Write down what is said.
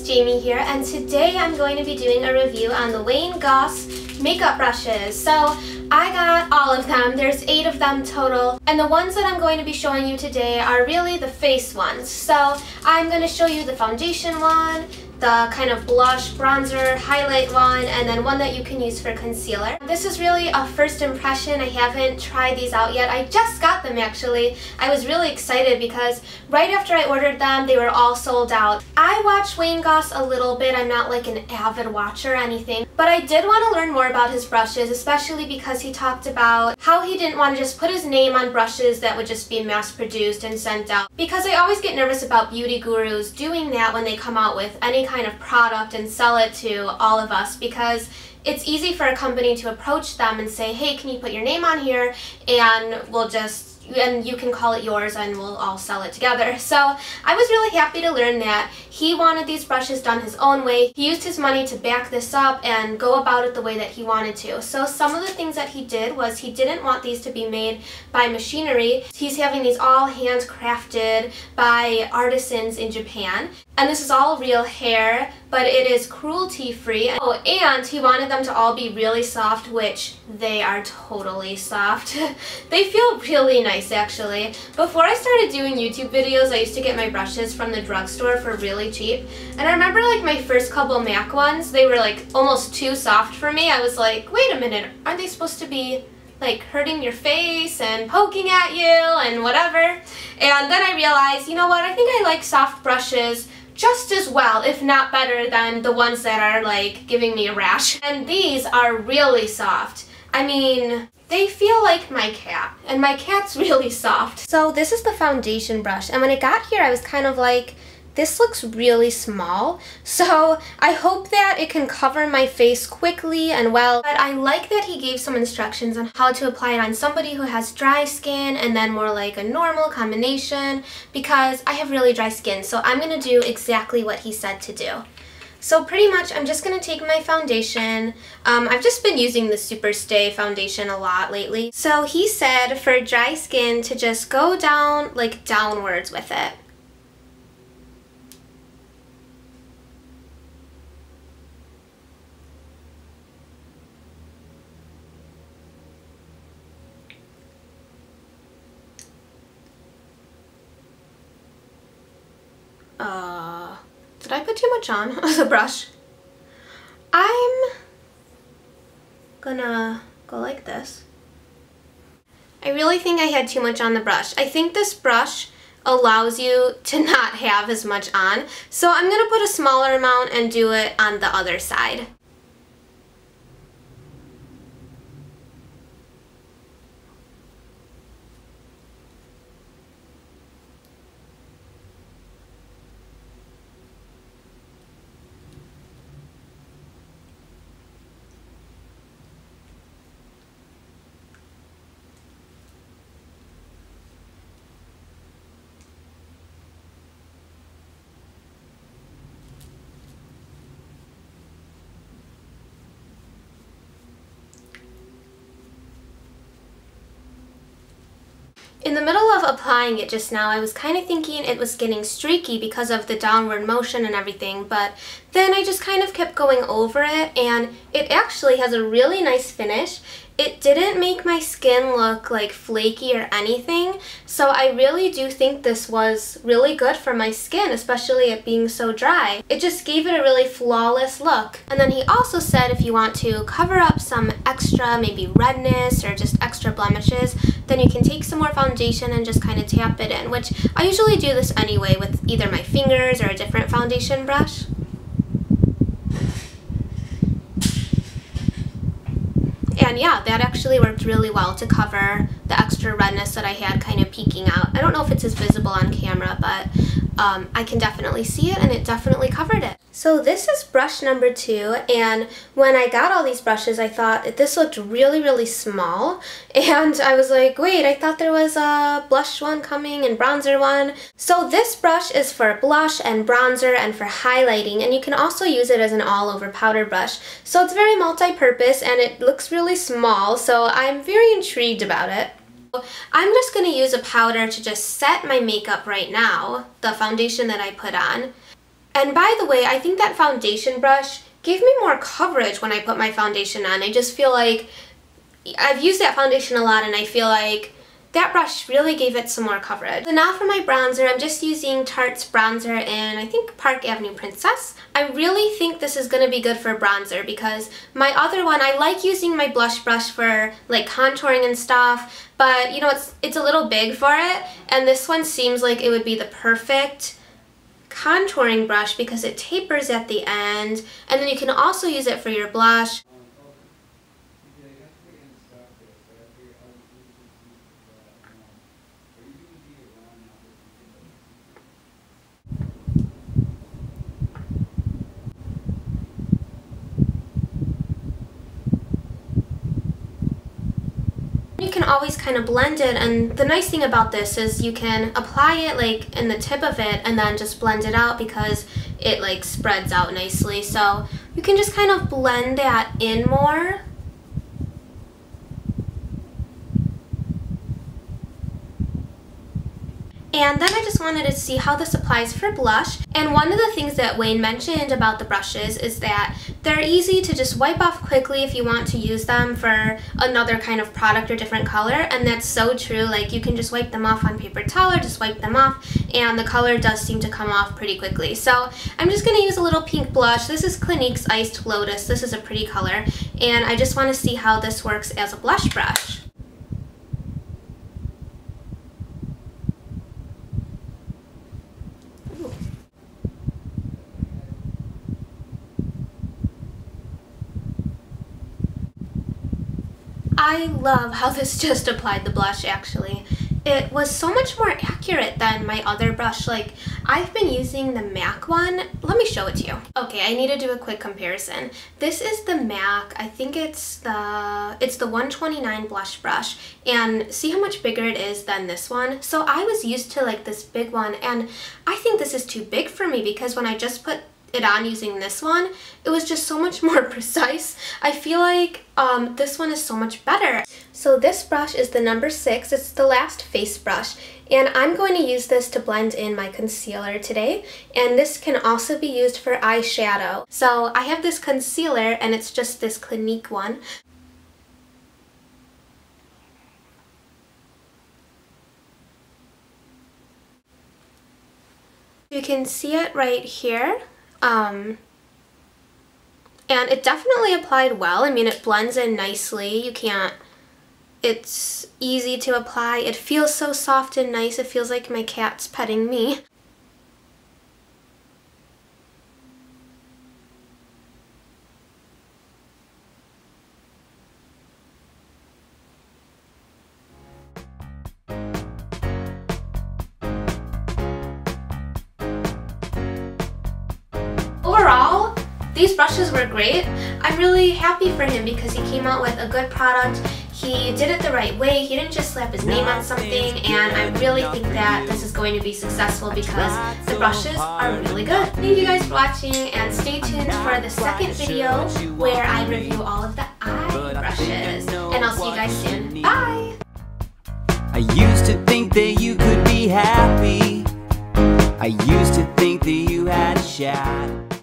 Jamie here, and today I'm going to be doing a review on the Goss makeup brushes. So I got all of them. There's 8 of them total, and the ones that I'm going to be showing you today are really the face ones. So I'm going to show you the foundation one, the kind of blush, bronzer, highlight one, and then one that you can use for concealer. This is really a first impression. I haven't tried these out yet. I just got them actually. I was really excited because right after I ordered them, they were all sold out. I watch Goss a little bit. I'm not like an avid watcher or anything, but I did want to learn more about his brushes, especially because he talked about how he didn't want to just put his name on brushes that would just be mass-produced and sent out. Because I always get nervous about beauty gurus doing that when they come out with any kind of product and sell it to all of us, because it's easy for a company to approach them and say, hey, can you put your name on here and and you can call it yours and we'll all sell it together. So I was really happy to learn that he wanted these brushes done his own way. He used his money to back this up and go about it the way that he wanted to. So some of the things that he did was he didn't want these to be made by machinery. He's having these all handcrafted by artisans in Japan. And this is all real hair, but it is cruelty free. Oh, and he wanted them to all be really soft, which they are totally soft. They feel really nice actually. Before I started doing YouTube videos, I used to get my brushes from the drugstore for really cheap. And I remember like my first couple MAC ones, they were like almost too soft for me. I was like, wait a minute, aren't they supposed to be like hurting your face and poking at you and whatever? And then I realized, you know what, I think I like soft brushes just as well, if not better, than the ones that are like giving me a rash. And these are really soft. I mean, they feel like my cat, and my cat's really soft. So this is the foundation brush, and when it got here I was kind of like, this looks really small, so I hope that it can cover my face quickly and well. But I like that he gave some instructions on how to apply it on somebody who has dry skin and then more like a normal combination, because I have really dry skin, so I'm going to do exactly what he said to do. So pretty much I'm just going to take my foundation. I've just been using the Superstay foundation a lot lately. So he said for dry skin to just go down, like downwards with it. Did I put too much on the brush? I'm gonna go like this. I really think I had too much on the brush. I think this brush allows you to not have as much on, so I'm gonna put a smaller amount and do it on the other side. In the middle of applying it just now, I was kind of thinking it was getting streaky because of the downward motion and everything, but then I just kind of kept going over it, and it actually has a really nice finish. It didn't make my skin look like flaky or anything, so I really do think this was really good for my skin, especially it being so dry. It just gave it a really flawless look. And then he also said if you want to cover up some extra maybe redness or just extra blemishes, then you can take some more foundation and just kind of tap it in, which I usually do this anyway with either my fingers or a different foundation brush. And yeah, that actually worked really well to cover the extra redness that I had kind of peeking out. I don't know if it's as visible on camera, but I can definitely see it, and it definitely covered it. So this is brush number 2, and when I got all these brushes, I thought that this looked really, really small, and I was like, wait, I thought there was a blush one coming and bronzer one. So this brush is for blush and bronzer and for highlighting, and you can also use it as an all-over powder brush. So it's very multi-purpose, and it looks really small, so I'm very intrigued about it. I'm just going to use a powder to just set my makeup right now, the foundation that I put on. And by the way, I think that foundation brush gave me more coverage when I put my foundation on. I just feel like I've used that foundation a lot and I feel like that brush really gave it some more coverage. So now for my bronzer, I'm just using Tarte's bronzer in, I think, Park Avenue Princess. I really think this is going to be good for bronzer because my other one, I like using my blush brush for like contouring and stuff, but you know, it's a little big for it, and this one seems like it would be the perfect contouring brush because it tapers at the end, and then you can also use it for your blush. You can always kind of blend it, and the nice thing about this is you can apply it like in the tip of it and then just blend it out because it like spreads out nicely. So you can just kind of blend that in more. And then I just wanted to see how this applies for blush. And one of the things that Wayne mentioned about the brushes is that they're easy to just wipe off quickly if you want to use them for another kind of product or different color. And that's so true. Like, you can just wipe them off on paper towel or just wipe them off, and the color does seem to come off pretty quickly. So I'm just going to use a little pink blush. This is Clinique's Iced Lotus. This is a pretty color. And I just want to see how this works as a blush brush. I love how this just applied the blush, actually. It was so much more accurate than my other brush. Like, I've been using the MAC one. Let me show it to you. Okay, I need to do a quick comparison. This is the MAC. I think it's the 129 blush brush. And see how much bigger it is than this one? So I was used to like this big one, and I think this is too big for me because when I just put it on using this one, it was just so much more precise. I feel like this one is so much better. So this brush is the number 6. It's the last face brush, and I'm going to use this to blend in my concealer today, and this can also be used for eyeshadow. So I have this concealer, and it's just this Clinique one. You can see it right here. And it definitely applied well. I mean, it blends in nicely. It's easy to apply. It feels so soft and nice. It feels like my cat's petting me. Overall, these brushes were great. I'm really happy for him because he came out with a good product. He did it the right way. He didn't just slap his name on something, and I really think that this is going to be successful because the brushes are really good. Thank you guys for watching, and stay tuned for the second video where I review all of the eye brushes. And I'll see you guys soon. Bye! I used to think that you could be happy. I used to think that you had a shot.